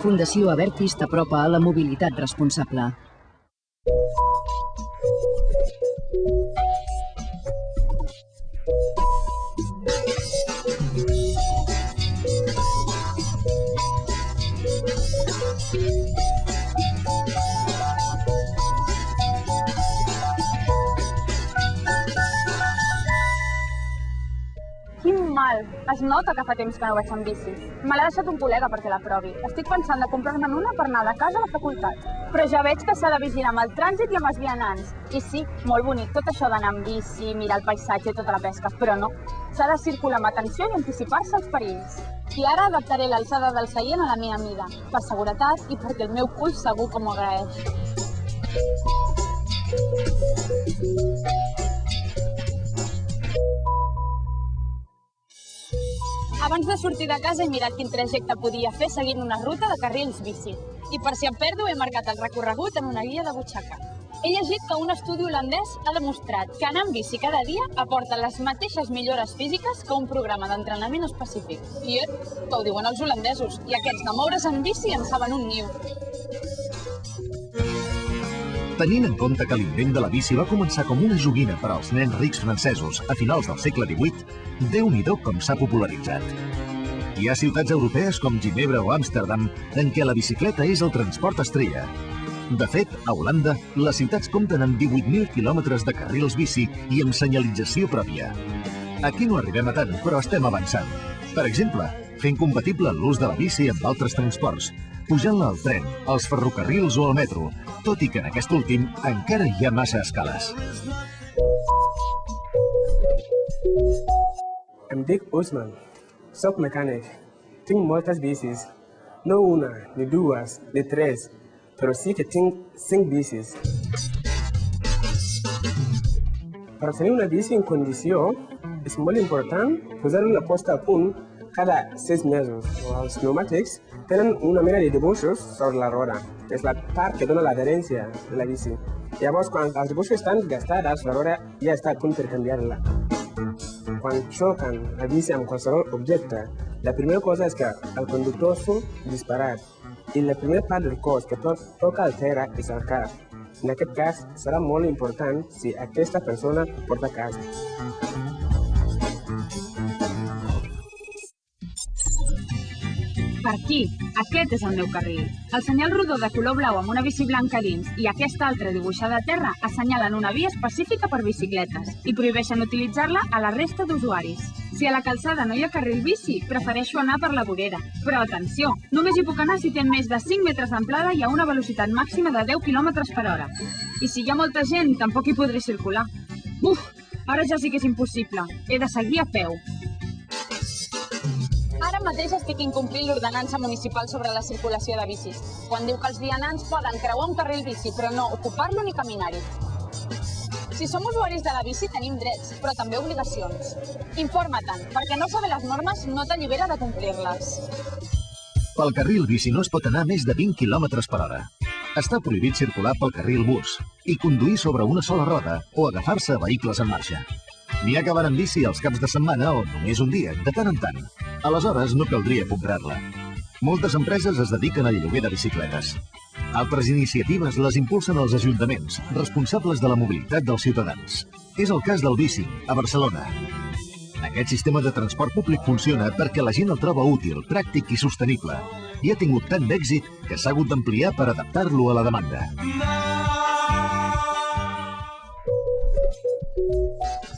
Fundació Abertis t'apropa a la mobilitat responsable. Quin mal! Es nota que fa temps que no vaig amb bici. Me l'ha deixat un col·lega perquè la provi. Estic pensant de comprar-me'n una per anar de casa a la facultat. Però ja veig que s'ha de vigilar amb el trànsit i amb els vianants. I sí, molt bonic tot això d'anar amb bici, mirar el paisatge i tota la pesca, però no. S'ha de circular amb atenció i anticipar-se als perills. I ara adaptaré l'alçada del seient a la meva mida, per seguretat i perquè el meu cul segur que m'ho agraeix. Abans de sortir de casa he mirat quin trajecte podia fer seguint una ruta de carrils bici. I per si em perdo he marcat el recorregut en una guia de butxaca. He llegit que un estudi holandès ha demostrat que anar amb bici cada dia aporta les mateixes millores físiques que un programa d'entrenament específic. I que ho diuen els holandesos. I aquests de moure's en bici en saben un niu. Tenint en compte que l'invent de la bici va començar com una joguina per als nens rics francesos a finals del segle XVIII, Déu-n'hi-do com s'ha popularitzat. Hi ha ciutats europees com Ginebra o Amsterdam en què la bicicleta és el transport estrella. De fet, a Holanda, les ciutats compten amb 18.000 quilòmetres de carrils bici i amb senyalització pròpia. Aquí no arribem a tant, però estem avançant. Per exemple, fent compatible l'ús de la bici amb altres transports, pujant-la al tren, als ferrocarrils o al metro, tot i que en aquest últim encara hi ha massa escales. Em dic Usman, soc mecànic. Tinc moltes bicis. No una, ni dues, ni tres, però sí que tinc 5 bicis. Per tenir una bici en condició, és molt important posar-la posta a punt cada 6 mesos. Els pneumàtics tenen una mena de dibuixos sobre la roda. És la part que dona l'adherència de la bici. Llavors, quan els dibuixos estan gastades, la roda ja està a punt per canviar-la. Quan xoquen la bici amb qualsevol objecte, la primera cosa és que el conductor surt disparat i la primera part del cos que toca el terra és el cap. En aquest cas, serà molt important si aquesta persona porta casc. Per aquí, aquest és el meu carril. El senyal rodó de color blau amb una bici blanca dins i aquesta altra dibuixada a terra assenyalen una via específica per bicicletes i prohibeixen utilitzar-la a la resta d'usuaris. Si a la calçada no hi ha carril bici, prefereixo anar per la vorera. Però atenció, només hi puc anar si té més de 5 metres d'amplada i a una velocitat màxima de 10 km per hora. I si hi ha molta gent, tampoc hi podré circular. Uf, ara ja sí que és impossible. He de seguir a peu. Ara mateix estic incomplint l'ordenança municipal sobre la circulació de bicis, quan diu que els vianants poden creuar un carril bici, però no ocupar-lo ni caminar-hi. Si som usuaris de la bici tenim drets, però també obligacions. Informa-te'n, perquè no saber les normes no t'allibera de complir-les. Pel carril bici no es pot anar més de 20 km per hora. Està prohibit circular pel carril bus i conduir sobre una sola roda o agafar-se a vehicles en marxa. N'hi ha que van en bici els caps de setmana o només un dia, de tant en tant. Aleshores no caldria comprar-la. Moltes empreses es dediquen al lloguer de bicicletes. Altres iniciatives les impulsen els ajuntaments, responsables de la mobilitat dels ciutadans. És el cas del Bici, a Barcelona. Aquest sistema de transport públic funciona perquè la gent el troba útil, pràctic i sostenible. I ha tingut tant d'èxit que s'ha hagut d'ampliar per adaptar-lo a la demanda.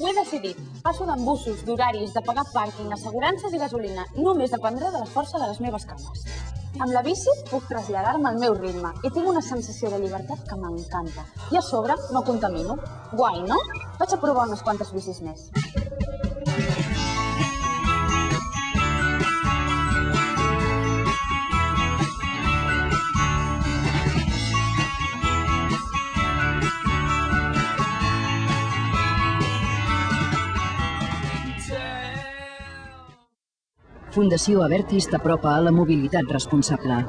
Ho he decidit. Passo d'embussos, d'horaris, de pagar pàrquing, assegurances i gasolina. Només dependré de la força de les meves cames. Amb la bici puc traslladar-me al meu ritme i tinc una sensació de llibertat que m'encanta. I a sobre no contamino. Guai, no? Vaig a provar unes quantes bicis més. Fundació Abertis t'apropa a la mobilitat responsable.